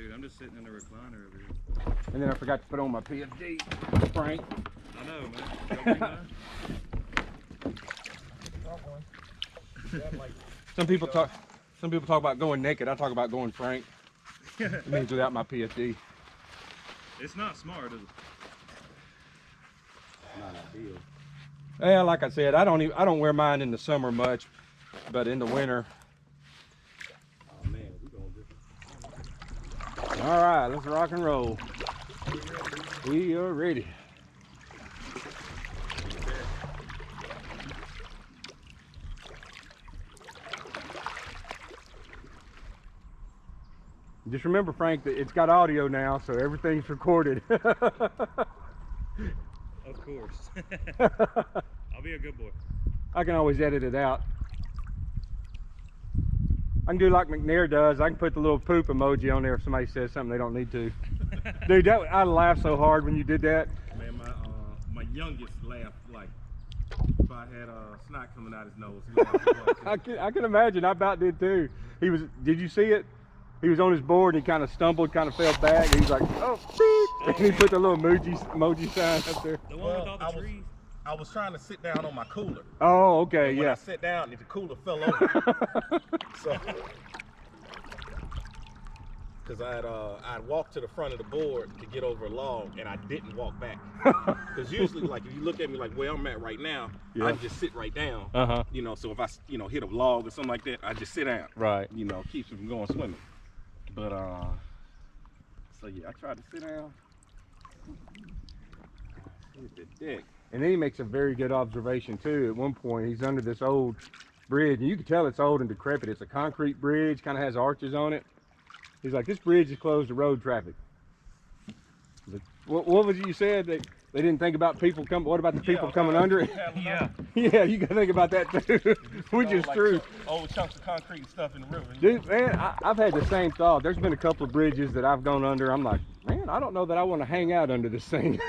Dude, I'm just sitting in the recliner over here. And then I forgot to put on my PFD, Frank. I know, man. Y'all bring mine? Some people talk about going naked. I talk about going Frank. It means without my PFD. It's not smart, is it? Not ideal. Yeah, like I said, I don't wear mine in the summer much, but in the winter. Oh man, we gonna do. All right, let's rock and roll. We are ready. Just remember, Frank, that it's got audio now, so everything's recorded. Of course. I'll be a good boy. I can always edit it out. I can do like McNair does. I can put the little poop emoji on there if somebody says something they don't need to. Dude, I laughed so hard when you did that. Man, my youngest laughed like if I had a snot coming out his nose. I can imagine. I about did too. Did you see it? He was on his board and he kind of stumbled, kind of fell back. And he's like, oh, beep. And he put the little emoji sign up there. The one with all the trees? I was trying to sit down on my cooler. Oh, okay, When yeah. I sat down, the cooler fell over. So, because I'd walked to the front of the board to get over a log, and I didn't walk back. Because usually, like if you look at me like where I'm at right now, Yeah. I just sit right down. Uh-huh. You know, so if I hit a log or something like that, I just sit down. Right. You know, keeps me from going swimming. But so yeah, I tried to sit down. Hit the deck. And then he makes a very good observation too. At one point, he's under this old bridge, and you can tell it's old and decrepit. It's a concrete bridge, kind of has arches on it. He's like, this bridge is closed to road traffic. What was it you said? They didn't think about people coming. What about the people coming under it? Yeah. Yeah, you gotta think about that too. Which is true. Old chunks of concrete and stuff in the river. Dude, man, I've had the same thought. There's been a couple of bridges that I've gone under. I'm like, man, I don't know that I want to hang out under this thing. You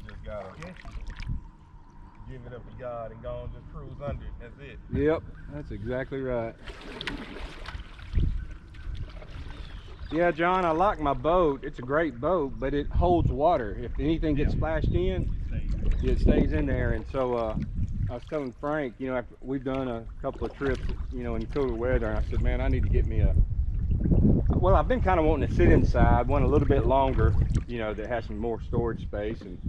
just gotta give it up to God and go and just cruise under it. That's it. Yep, that's exactly right. Yeah, John, I like my boat. It's a great boat, but it holds water. If anything gets splashed in, it stays in there. And so I was telling Frank, you know, after we've done a couple of trips, you know, in cooler weather, and I said, man, I need to get me well, I've been kind of wanting to sit inside, one a little bit longer, you know, that has some more storage space. And,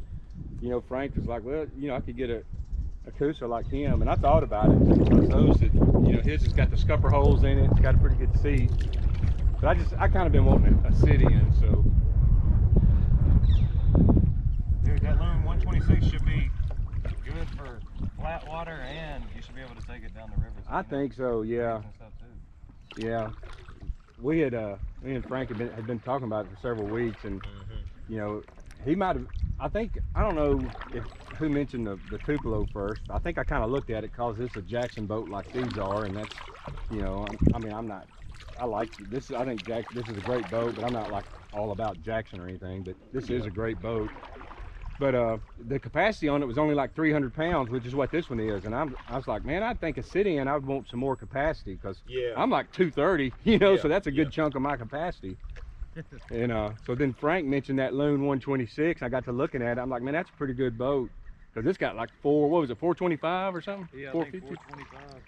you know, Frank was like, well, you know, I could get a cruiser like him. And I thought about it. Because those that, you know, his has got the scupper holes in it. It's got a pretty good seat. But I kind of been wanting a sit-in, so. Dude, that Loon 126 should be good for flat water, and you should be able to take it down the river. I think so, yeah. Yeah. Me and Frank had been talking about it for several weeks, and you know, he might have. I don't know who mentioned the Tupelo first. I think I kind of looked at it because it's a Jackson boat like these are, and that's, you know, I mean, I'm not. I like this. I think this is a great boat, but I'm not like all about Jackson or anything. But this is a great boat. But the capacity on it was only like 300 pounds, which is what this one is. And I was like, man, I think a sit-in, I would want some more capacity because I'm like 230, you know, so that's a good chunk of my capacity. And so then Frank mentioned that Loon 126. I got to looking at it. I'm like, man, that's a pretty good boat because it's got like 425 or something? Yeah, I 450. think 425.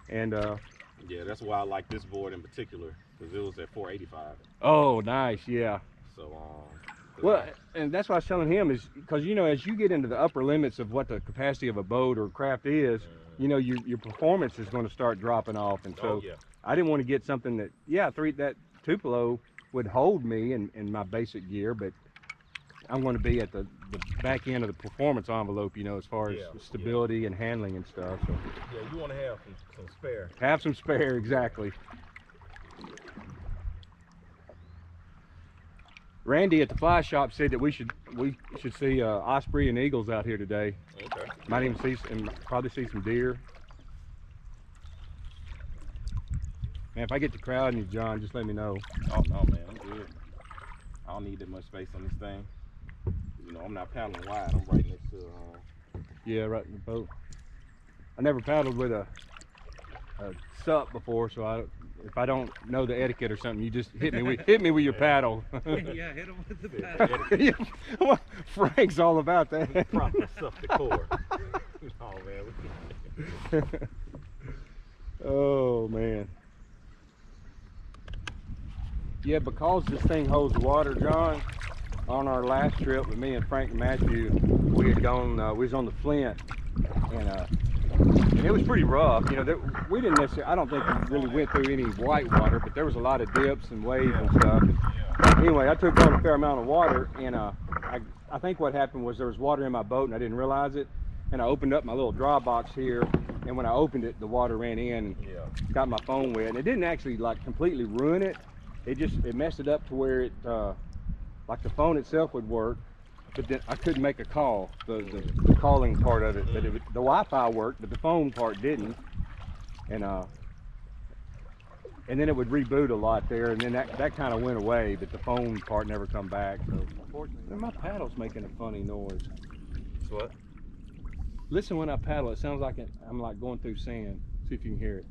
And yeah, that's why I like this board in particular because it was at 485. oh, nice, yeah. So Well, and that's what I was telling him is because, you know, as you get into the upper limits of what the capacity of a boat or craft is, you know, your performance is going to start dropping off. And so I didn't want to get something that, that Tupelo would hold me in my basic gear, but I'm going to be at the back end of the performance envelope, you know, as far as stability and handling and stuff. So yeah, you want to have some spare. have some spare, exactly. Randy at the fly shop said that we should see osprey and eagles out here today. Okay. Might even probably see some deer. Man, if I get to crowding you, John, just let me know. Oh no, man, I'm good. I don't need that much space on this thing. You know, I'm not paddling wide. I'm right next to. Yeah, right in the boat. I never paddled with a sup before, so if I don't know the etiquette or something, you just hit me with your paddle. Yeah, hit him with the paddle. Yeah, well, Frank's all about that. Proper stuff decor. Oh man. Oh man. Yeah, because this thing holds water, John. On our last trip with me and Frank and Matthew, we had gone. We was on the Flint, and it was pretty rough. You know, we didn't necessarily. I don't think we really went through any white water, but there was a lot of dips and waves and stuff. And anyway, I took on a fair amount of water, and I think what happened was there was water in my boat, and I didn't realize it. And I opened up my little dry box here, and when I opened it, the water ran in and got my phone wet. And it didn't actually like completely ruin it. It messed it up to where it like the phone itself would work, but then I couldn't make a call, the calling part of it. But the Wi-Fi worked, but the phone part didn't. And then it would reboot a lot there, and then that kind of went away, but the phone part never come back. So unfortunately, my paddle's making a funny noise. So what? Listen when I paddle, it sounds like I'm like going through sand. See if you can hear it.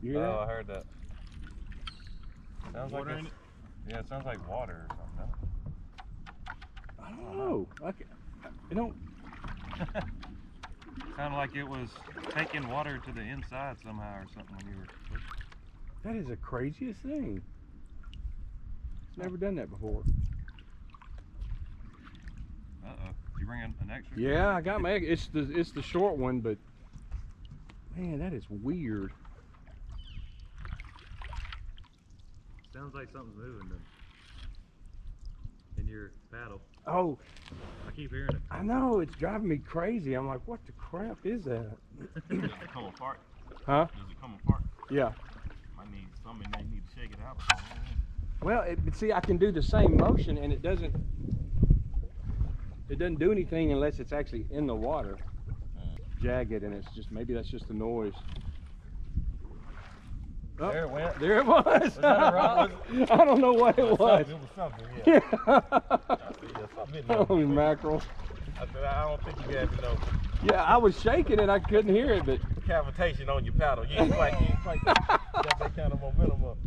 You hear that? I heard that. Sounds Water like in it? Yeah, it sounds like water or something. I don't know. It don't. Sounded like it was taking water to the inside somehow or something when you were pushing. That is the craziest thing. Never done that before. Uh-oh. Did you bring an extra? Yeah, I got my. It's the short one, but man, that is weird. Sounds like something's moving then. In your paddle. Oh, I keep hearing it. I know, it's driving me crazy. I'm like, what the crap is that? Does it come apart? Huh? Does it come apart? Yeah. Somebody might need to shake it out. Well, but see, I can do the same motion, and it doesn't do anything unless it's actually in the water, jagged, and it's just maybe that's just the noise. Oh, There it went. there it was. Was that a rock? I don't know what it was. It was something, yeah. Holy mackerel. I said, I don't think you guys know. Yeah, I was shaking it. I couldn't hear it, but Cavitation on your paddle. You ain't quite got that kind of momentum up.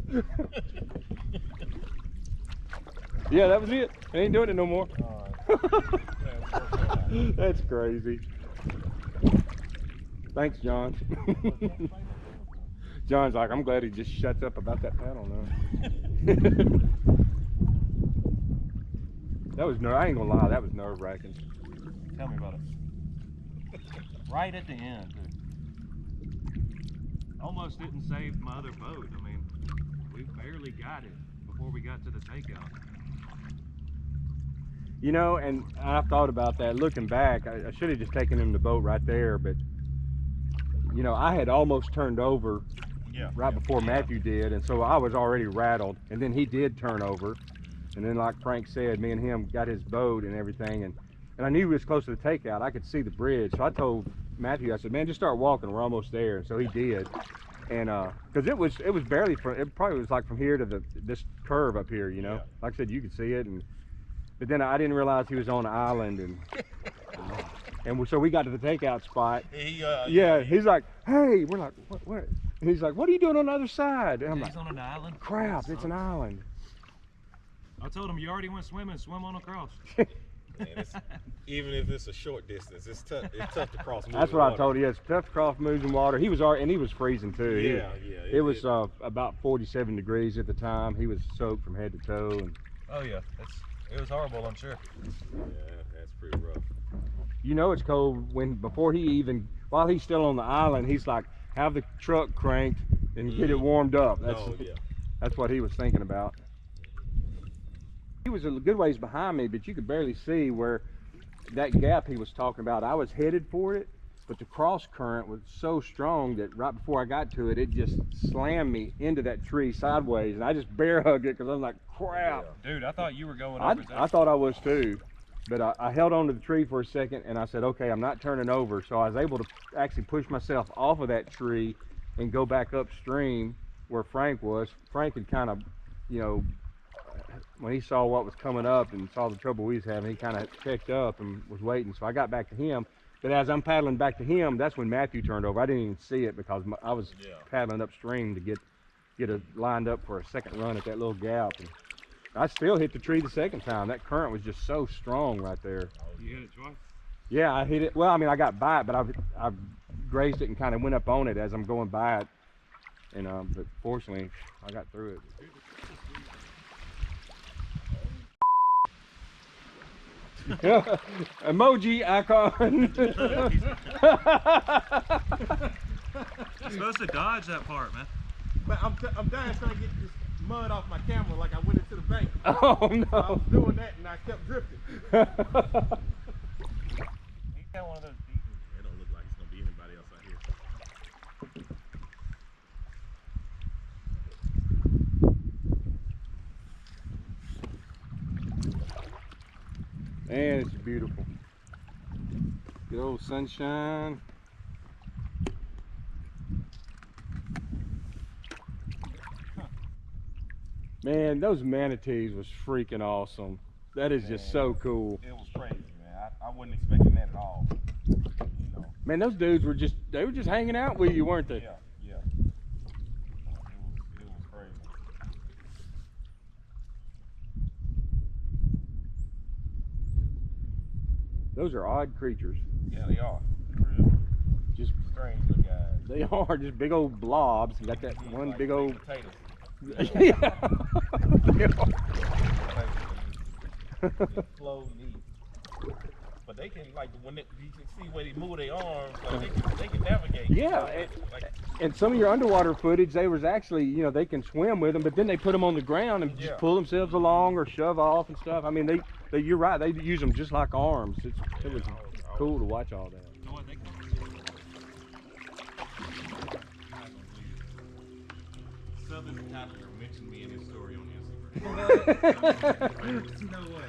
yeah, that was it. I ain't doing it no more. All right. That's crazy. Thanks, John. John's like, I'm glad he just shuts up about that paddle now. That was I ain't gonna lie, that was nerve-wracking. Tell me about it. Right at the end, dude. Almost didn't save my other boat. I mean, we barely got it before we got to the takeout. You know, and I've thought about that. Looking back, I should have just taken him the boat right there, but you know, I had almost turned over right before Matthew did, and so I was already rattled, and then he did turn over, and then like Frank said, me and him got his boat and everything, and I knew he was close to the takeout. I could see the bridge, so I told Matthew, I said, man, just start walking, we're almost there. And so he did, and because it was barely it probably was like from here to this curve up here, you know. Like I said, you could see it, but then I didn't realize he was on an island, and so we got to the takeout spot. He's like, hey, we're like, what? And he's like, what are you doing on the other side? And I'm He's like, on an island. crap, it's an island. I told him, you already went swimming, swim on across. Man, even if it's a short distance, it's tough to cross. That's what I told you. It's tough to cross moving water. He was already, and he was freezing too. It was about 47 degrees at the time. He was soaked from head to toe. And oh yeah, it was horrible, I'm sure. Yeah, that's pretty rough. you know it's cold while he's still on the island, he's like, have the truck cranked and get it warmed up. That's what he was thinking about. He was a good ways behind me, but you could barely see where that gap he was talking about. I was headed for it, but the cross current was so strong that right before I got to it, it just slammed me into that tree sideways, and I just bear hugged it because I was like, crap. Dude, I thought you were going over that. I thought I was too, but I held on to the tree for a second, and I said, okay, I'm not turning over. So I was able to actually push myself off of that tree and go back upstream where Frank was. Frank had kind of, you know, when he saw what was coming up and saw the trouble we was having, he kind of checked up and was waiting. So I got back to him. But as I'm paddling back to him, that's when Matthew turned over. I didn't even see it because I was paddling upstream to get it lined up for a second run at that little gap. And I still hit the tree the second time. That current was just so strong right there. You hit it twice? Yeah, I hit it. Well, I mean, I got by it, but I grazed it and kind of went up on it as I'm going by it. And but fortunately, I got through it. Emoji icon. You're supposed to dodge that part, man. But I'm dying trying to get this mud off my camera like I went into the bank. Oh no. So I was doing that and I kept drifting. He's got one of those deep. It don't look like it's gonna be anybody else out here. Man, it's beautiful. Good old sunshine. Man, those manatees was freaking awesome. That is just so cool. It was crazy, man. I wasn't expecting that at all. You know. Man, those dudes were just hanging out with you, weren't they? Yeah. It was crazy. Those are odd creatures. Yeah, they are. Real Just strange little guys. they are just big old blobs. You got that one Like big old potatoes. yeah. Flow neat. But they can, like, when you can see where they move their arms, like they can navigate. Yeah, and some of your underwater footage, they was actually, you know, they can swim with them, but then they put them on the ground and just pull themselves along or shove off and stuff. I mean, they you're right, they use them just like arms. It was cool to watch all that. You know what they call Southern Catholic mentioned me in his story on Instagram. No way.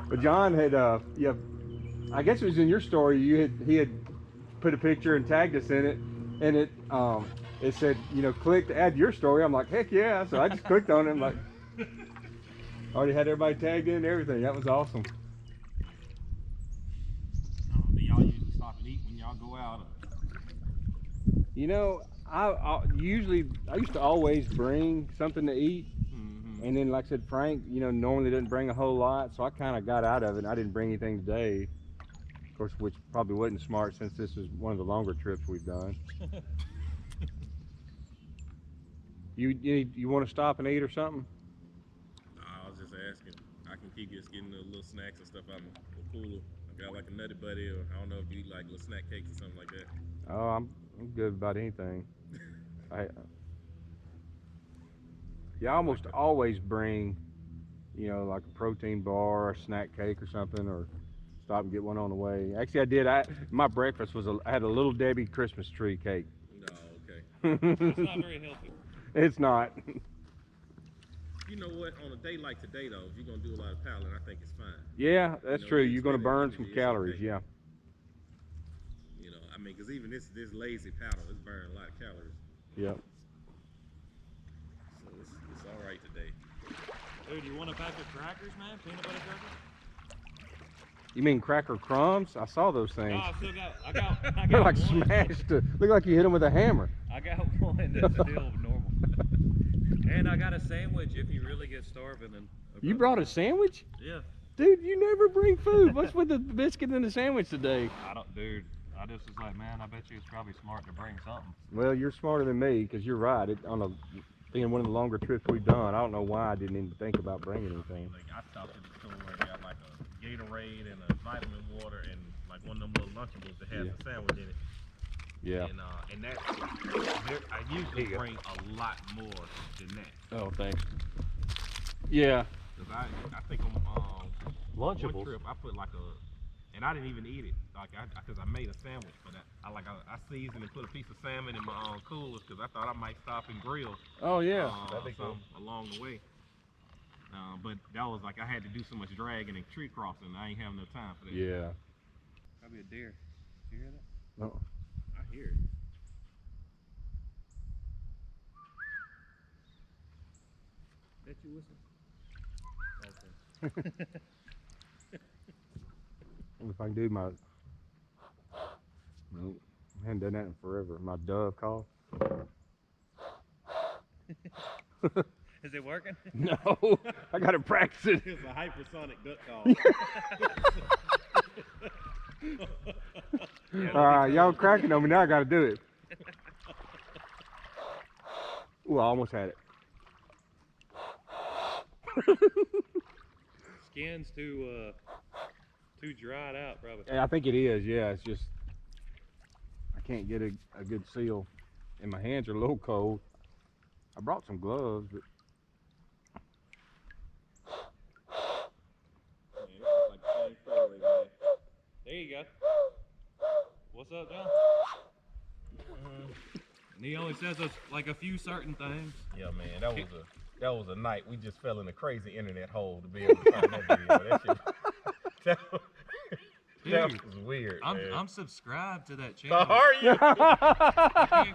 But John had, yeah, I guess it was in your story. He had put a picture and tagged us in it, and it said, you know, click to add your story. I'm like, heck yeah! So I just clicked on it. I'm like, already had everybody tagged in and everything. That was awesome. Do y'all usually stop and eat when y'all go out? You know, I used to always bring something to eat. And then, like I said, Frank, you know, normally doesn't bring a whole lot, so I kind of got out of it. And I didn't bring anything today, of course, which probably wasn't smart since this is one of the longer trips we've done. You want to stop and eat or something? No, I was just asking. I can keep just getting the little snacks and stuff out of the cooler. I got like a Nutty Buddy, or I don't know if you eat like little snack cakes or something like that. Oh, I'm good about anything. I almost always bring, you know, like a protein bar, or a snack cake or something, or stop and get one on the way. Actually, I did. My breakfast was I had a Little Debbie Christmas tree cake. No, okay. It's not very healthy. It's not. You know what? On a day like today, though, if you're gonna do a lot of paddling, I think it's fine. Yeah, that's true. You're gonna burn some it's calories. okay. Yeah. You know, I mean, because even this lazy paddle is burning a lot of calories. Yep. So it's all right today. Dude, you want a pack of crackers, man? Peanut butter crackers? You mean cracker crumbs? I saw those things. No, I still got. I got They're like one. smashed. Look like you hit them with a hammer. I got one that's still normal. And I got a sandwich if you really get starving. And You brought a sandwich? Yeah. Dude, you never bring food. What's with the biscuit and the sandwich today? Dude. I just was like, man, I bet you it's probably smart to bring something. Well, you're smarter than me, because you're right. Being one of the longer trips we've done, I don't know why I didn't even think about bringing anything. Like I stopped at the store and got like a Gatorade and a vitamin water and like one of them little Lunchables that has a sandwich in it. Yeah. And that I usually bring a lot more than that. Oh, thanks. Yeah. Cause I think on one Lunchables. trip I put like and I didn't even eat it, like because I made a sandwich, but I seasoned and put a piece of salmon in my coolers because I thought I might stop and grill. Oh yeah. Some along the way. But that was like I had to do so much dragging and tree crossing. I ain't have no time for that. Yeah. Probably a deer. Did you hear that? No. I hear it. That you listen? Okay. If I can do my, nope, I haven't done that in forever. My dove call. Is it working? No, I gotta practice it. It's a hypersonic duck call. All right, y'all cracking on me now. I gotta do it. Ooh, I almost had it. Skin's too dried out, probably. I think it is. Yeah, it's just I can't get a good seal, and my hands are a little cold. I brought some gloves, but There you go. What's up, John? And he only says us like a few certain things. Yeah, man, that was a night we just fell in a crazy internet hole to be able to find that video. That was weird. I'm subscribed to that channel. Are you?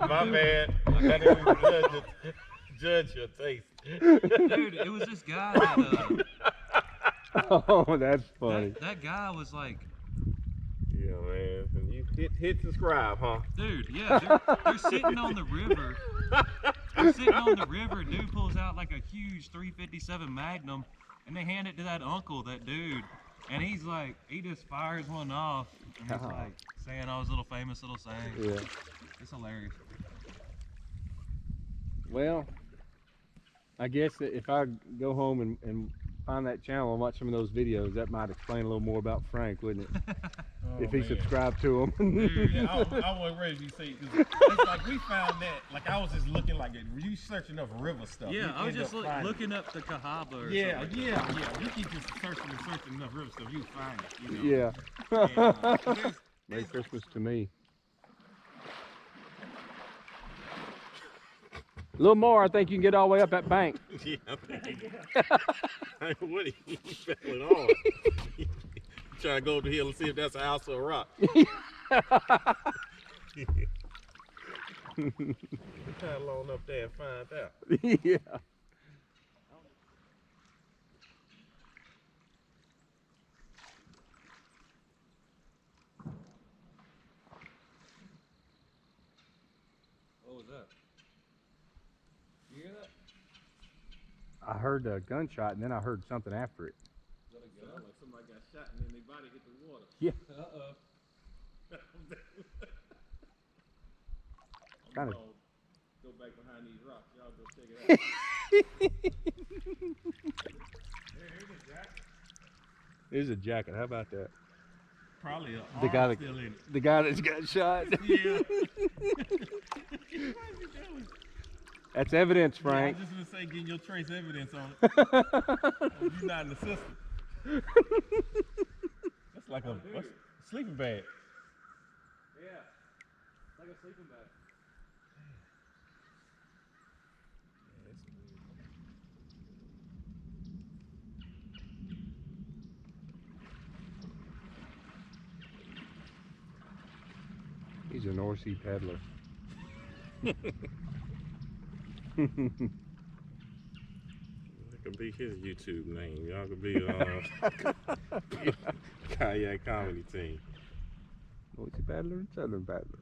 My bad. I didn't even judge your taste. Dude, it was this guy that oh, that's funny. that guy was like, Yeah, man. You hit subscribe, huh? dude, yeah, they're sitting on the river. They're sitting on the river. Dude pulls out like a huge 357 Magnum, and they hand it to that uncle, that dude, and he's like, he just fires one off, and he's like saying all his little famous little sayings. Yeah. It's hilarious. Well, I guess that if I go home and find that channel and watch some of those videos, that might explain a little more about Frank, wouldn't it? If he subscribed to them. Yeah, I wasn't ready to say, because it's like we found that, like I was just looking like, were you searching up river stuff? Yeah, I was just looking up the Cahaba or Yeah. something. You keep just searching enough river stuff, you find it, you know? Yeah. And, Merry Christmas to me. A little more, I think you can get all the way up that bank. yeah, what are you feeling on? Trying to go over the hill and see if that's a house or a rock. Kind of long up there and find out. Yeah. What was that? You hear that? I heard a gunshot and then I heard something after it. Is that a gun? Sounds like somebody got shot and then their body hit the water. Yeah. Uh-oh. Kind of. Go back behind these rocks. Y'all go check it out. Here's a jacket. There's a jacket. How about that? Probably a The guy arm that, still in it. the guy that's got shot. Yeah. That's evidence, Yeah, I Frank. was just gonna say, getting your trace evidence on it. You're not an assistant. That's like a sleeping bag. Yeah. Like a sleeping bag. He's a North Sea peddler. That could be his YouTube name. Y'all could be Kayak Comedy Team. North Sea peddler and Southern peddler.